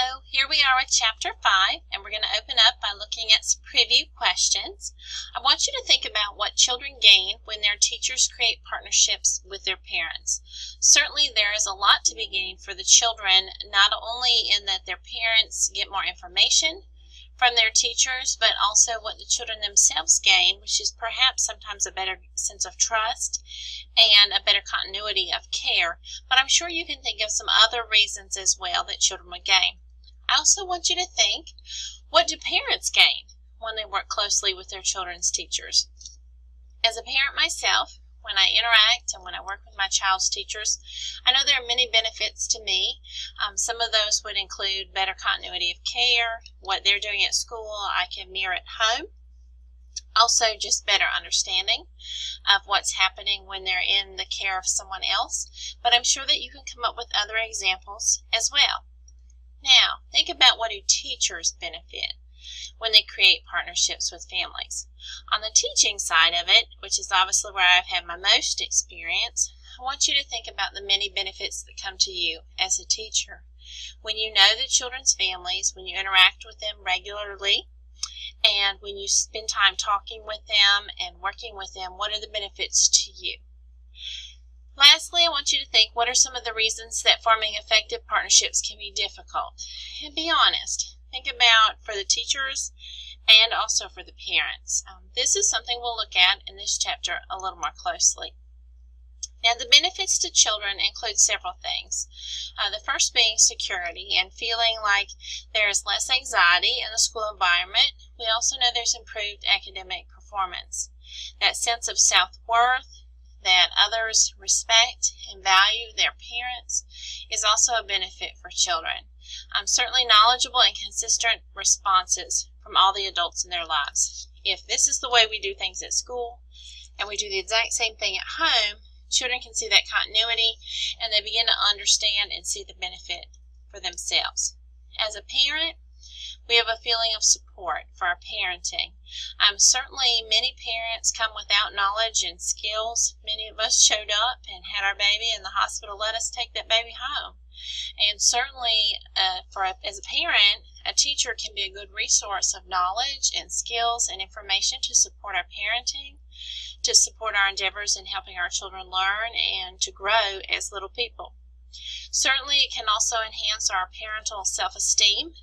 Hello, here we are with Chapter 5, and we're going to open up by looking at some preview questions. I want you to think about what children gain when their teachers create partnerships with their parents. Certainly there is a lot to be gained for the children, not only in that their parents get more information from their teachers, but also what the children themselves gain, which is perhaps sometimes a better sense of trust and a better continuity of care. But I'm sure you can think of some other reasons as well that children would gain. I also want you to think, what do parents gain when they work closely with their children's teachers? As a parent myself, when I interact and when I work with my child's teachers, I know there are many benefits to me. Some of those would include better continuity of care, what they're doing at school I can mirror at home. Also, just better understanding of what's happening when they're in the care of someone else. But I'm sure that you can come up with other examples as well. Now, think about what do teachers benefit when they create partnerships with families. On the teaching side of it, which is obviously where I've had my most experience, I want you to think about the many benefits that come to you as a teacher. When you know the children's families, when you interact with them regularly, and when you spend time talking with them and working with them, what are the benefits to you? Lastly, I want you to think, what are some of the reasons that forming effective partnerships can be difficult? And be honest. Think about for the teachers and also for the parents. This is something we'll look at in this chapter a little more closely. Now, the benefits to children include several things. The first being security and feeling like there is less anxiety in the school environment. We also know there's improved academic performance. That sense of self-worth, that others respect and value their parents, is also a benefit for children. Certainly knowledgeable and consistent responses from all the adults in their lives. If this is the way we do things at school and we do the exact same thing at home, children can see that continuity and they begin to understand and see the benefit for themselves. As a parent, we have a feeling of support for our parenting. Certainly many parents come without knowledge and skills. Many of us showed up and had our baby in the hospital, let us take that baby home. And certainly as a parent, a teacher can be a good resource of knowledge and skills and information to support our parenting, to support our endeavors in helping our children learn and to grow as little people. Certainly it can also enhance our parental self-esteem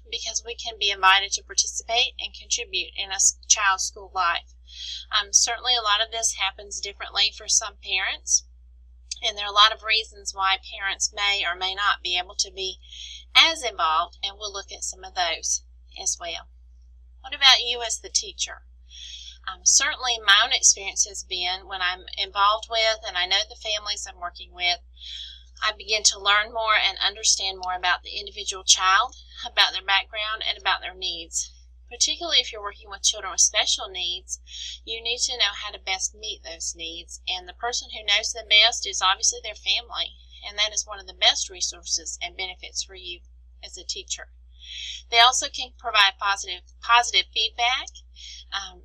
because we can be invited to participate and contribute in a child's school life. Certainly a lot of this happens differently for some parents, and there are a lot of reasons why parents may or may not be able to be as involved, and we'll look at some of those as well. What about you as the teacher? Certainly my own experience has been when I'm involved with and I know the families I'm working with, I begin to learn more and understand more about the individual child, about their background, and about their needs. Particularly if you're working with children with special needs, you need to know how to best meet those needs. And the person who knows them best is obviously their family. And that is one of the best resources and benefits for you as a teacher. They also can provide positive feedback,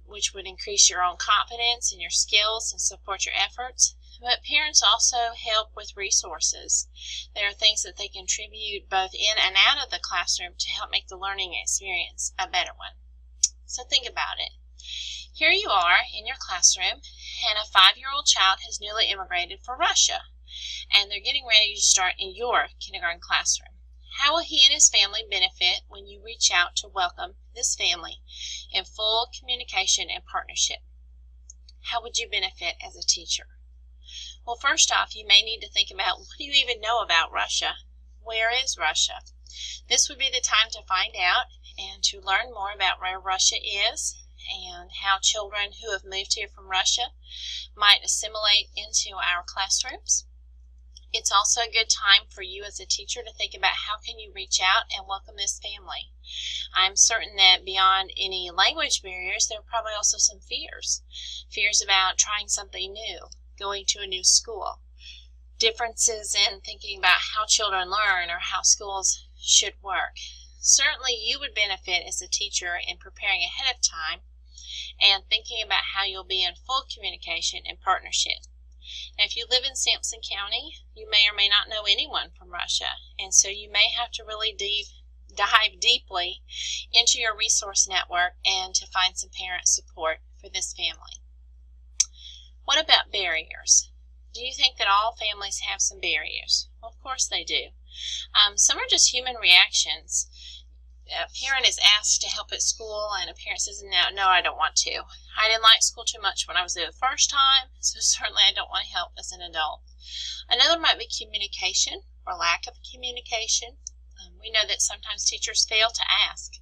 which would increase your own confidence in your skills and support your efforts. But parents also help with resources. There are things that they contribute both in and out of the classroom to help make the learning experience a better one. So think about it. Here you are in your classroom, and a 5-year-old child has newly immigrated from Russia, and they're getting ready to start in your kindergarten classroom. How will he and his family benefit when you reach out to welcome this family in full communication and partnership? How would you benefit as a teacher? Well, first off, you may need to think about, what do you even know about Russia? Where is Russia? This would be the time to find out and to learn more about where Russia is and how children who have moved here from Russia might assimilate into our classrooms. It's also a good time for you as a teacher to think about how can you reach out and welcome this family. I'm certain that beyond any language barriers, there are probably also some fears. Fears about trying something new, going to a new school, differences in thinking about how children learn or how schools should work. Certainly you would benefit as a teacher in preparing ahead of time and thinking about how you'll be in full communication and partnership. Now, if you live in Sampson County, you may or may not know anyone from Russia, and so you may have to really dive deeply into your resource network and to find some parent support for this family. What about barriers? Do you think that all families have some barriers? Well, of course they do. Some are just human reactions. A parent is asked to help at school and a parent says, no, I don't want to. I didn't like school too much when I was there the first time, so certainly I don't want to help as an adult. Another might be communication or lack of communication. We know that sometimes teachers fail to ask,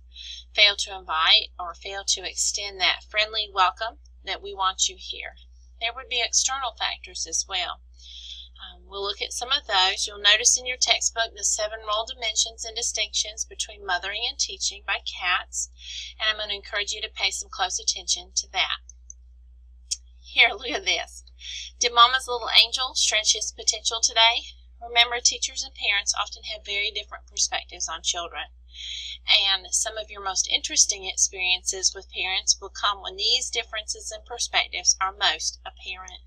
fail to invite, or fail to extend that friendly welcome that we want you here. There would be external factors as well. We'll look at some of those. You'll notice in your textbook the 7 role dimensions and distinctions between mothering and teaching by Katz, and I'm going to encourage you to pay some close attention to that. Here, look at this. Did Mama's little angel stretch his potential today? Remember, teachers and parents often have very different perspectives on children, and some of your most interesting experiences with parents will come when these differences in perspectives are most apparent.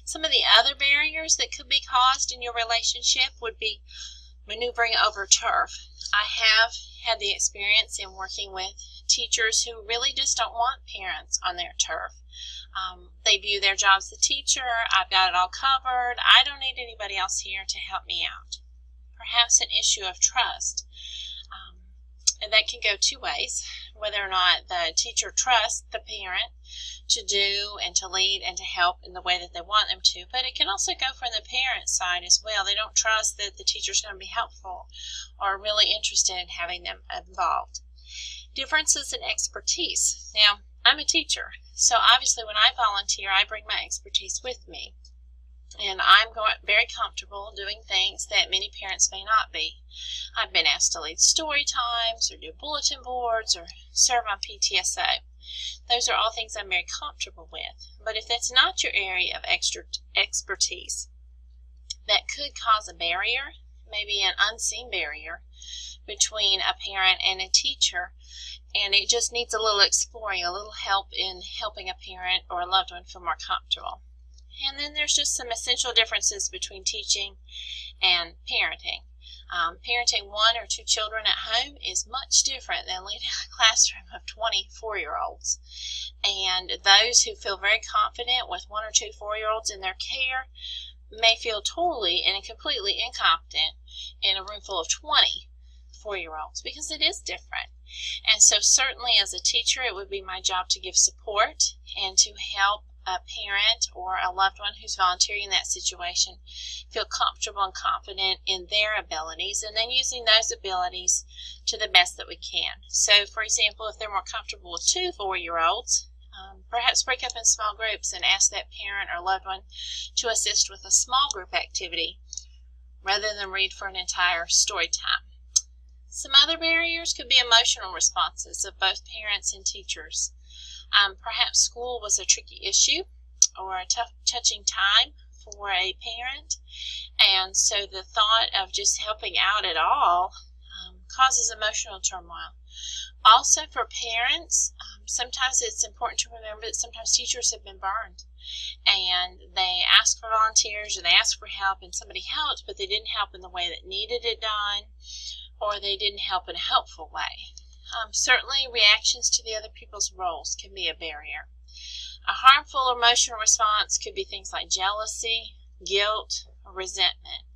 Some of the other barriers that could be caused in your relationship would be maneuvering over turf. I have had the experience in working with teachers who really just don't want parents on their turf. They view their job as the teacher. I've got it all covered. I don't need anybody else here to help me out. Perhaps an issue of trust. And that can go 2 ways, whether or not the teacher trusts the parent to do and to lead and to help in the way that they want them to. But it can also go from the parent side as well. They don't trust that the teacher's going to be helpful or really interested in having them involved. Differences in expertise. Now, I'm a teacher, so obviously when I volunteer, I bring my expertise with me. And I'm very comfortable doing things that many parents may not be. I've been asked to lead story times or do bulletin boards or serve on PTSA. Those are all things I'm very comfortable with. But if that's not your area of expertise, that could cause a barrier, maybe an unseen barrier, between a parent and a teacher, and it just needs a little exploring, a little help in helping a parent or a loved one feel more comfortable. And then there's just some essential differences between teaching and parenting. Parenting 1 or 2 children at home is much different than leading a classroom of 24-year-olds. And those who feel very confident with 1 or 2 4-year-olds in their care may feel totally and completely incompetent in a room full of 20 4-year-olds, because it is different. And so certainly as a teacher, it would be my job to give support and to help a parent or a loved one who's volunteering in that situation feel comfortable and confident in their abilities, and then using those abilities to the best that we can. So, for example, if they're more comfortable with 2 4-year-olds, perhaps break up in small groups and ask that parent or loved one to assist with a small group activity rather than read for an entire story time. Some other barriers could be emotional responses of both parents and teachers. Perhaps school was a tricky issue or a tough, touching time for a parent, and so the thought of just helping out at all causes emotional turmoil. Also for parents, sometimes it's important to remember that sometimes teachers have been burned, and they ask for volunteers or they ask for help and somebody helped, but they didn't help in the way that needed it done, or they didn't help in a helpful way. Certainly, reactions to the other people's roles can be a barrier. A harmful emotional response could be things like jealousy, guilt, or resentment.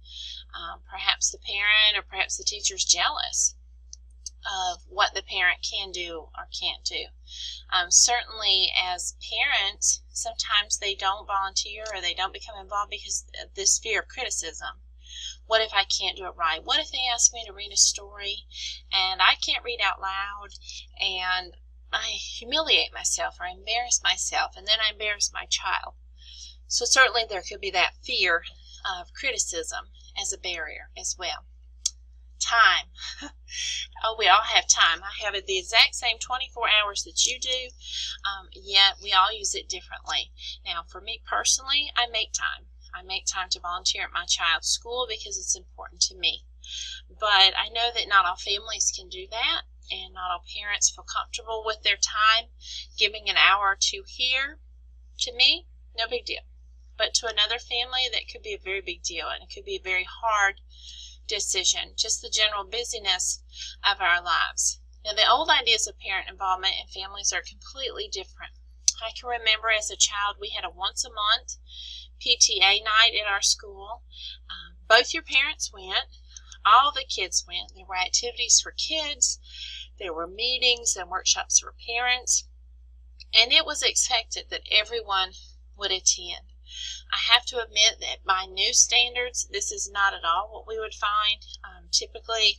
Perhaps the parent or perhaps the teacher is jealous of what the parent can do or can't do. Certainly, as parents, sometimes they don't volunteer or they don't become involved because of this fear of criticism. What if I can't do it right? What if they ask me to read a story and I can't read out loud and I humiliate myself or I embarrass myself and then I embarrass my child? So certainly there could be that fear of criticism as a barrier as well. Time. Oh, we all have time. I have the exact same 24 hours that you do, yet we all use it differently. Now, for me personally, I make time. I make time to volunteer at my child's school because it's important to me. But I know that not all families can do that, and not all parents feel comfortable with their time. Giving an hour or 2 here, to me, no big deal. But to another family, that could be a very big deal, and it could be very hard decision, just the general busyness of our lives. Now, the old ideas of parent involvement in families are completely different. I can remember as a child we had a once-a-month PTA night at our school. Both your parents went. All the kids went. There were activities for kids. There were meetings and workshops for parents. And it was expected that everyone would attend. I have to admit that by new standards, this is not at all what we would find. Typically,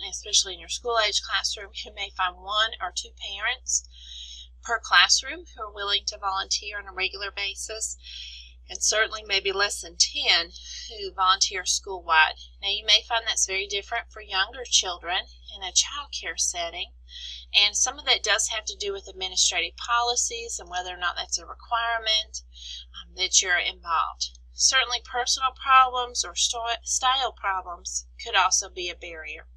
especially in your school-age classroom, you may find 1 or 2 parents per classroom who are willing to volunteer on a regular basis, and certainly maybe less than 10 who volunteer school-wide. Now, you may find that's very different for younger children in a child care setting, and some of that does have to do with administrative policies and whether or not that's a requirement that you're involved. Certainly personal problems or style problems could also be a barrier.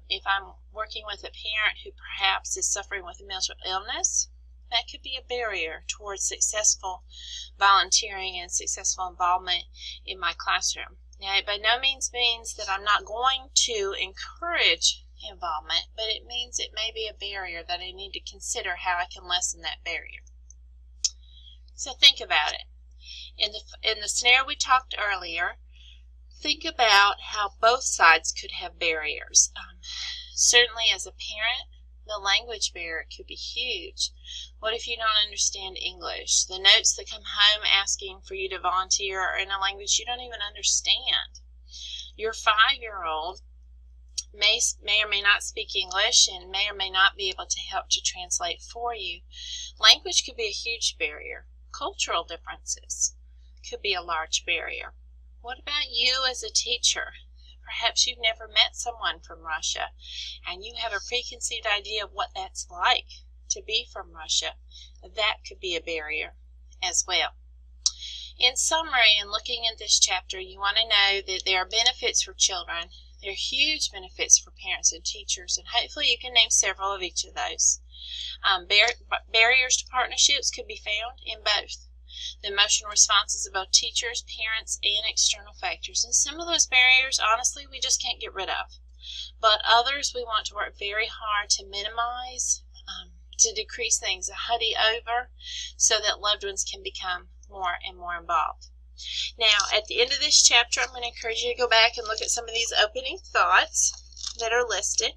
If I'm working with a parent who perhaps is suffering with a mental illness, that could be a barrier towards successful volunteering and successful involvement in my classroom. Now, it by no means means that I'm not going to encourage involvement, but it means it may be a barrier that I need to consider how I can lessen that barrier. So think about it. In the scenario we talked earlier, think about how both sides could have barriers. Certainly as a parent, the language barrier could be huge. What if you don't understand English? The notes that come home asking for you to volunteer are in a language you don't even understand. Your 5-year-old may or may not speak English and may or may not be able to help to translate for you. Language could be a huge barrier. Cultural differences could be a large barrier. What about you as a teacher? Perhaps you've never met someone from Russia and you have a preconceived idea of what that's like to be from Russia. That could be a barrier as well. In summary, in looking at this chapter, you want to know that there are benefits for children. There are huge benefits for parents and teachers, and hopefully you can name several of each of those. Barriers to partnerships could be found in both the emotional responses of both teachers, parents, and external factors. And some of those barriers, honestly, we just can't get rid of. But others we want to work very hard to minimize, to decrease the anxiety over, so that loved ones can become more and more involved. Now, at the end of this chapter, I'm going to encourage you to go back and look at some of these opening thoughts that are listed.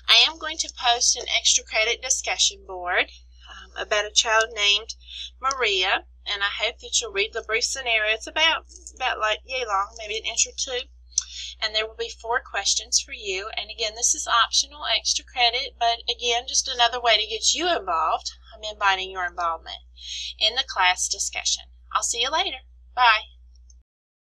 I am going to post an extra credit discussion board about a child named Maria, and I hope that you'll read the brief scenario. It's about like yay long, maybe an inch or 2. And there will be 4 questions for you. And again, this is optional, extra credit, but again, just another way to get you involved. I'm inviting your involvement in the class discussion. I'll see you later. Bye.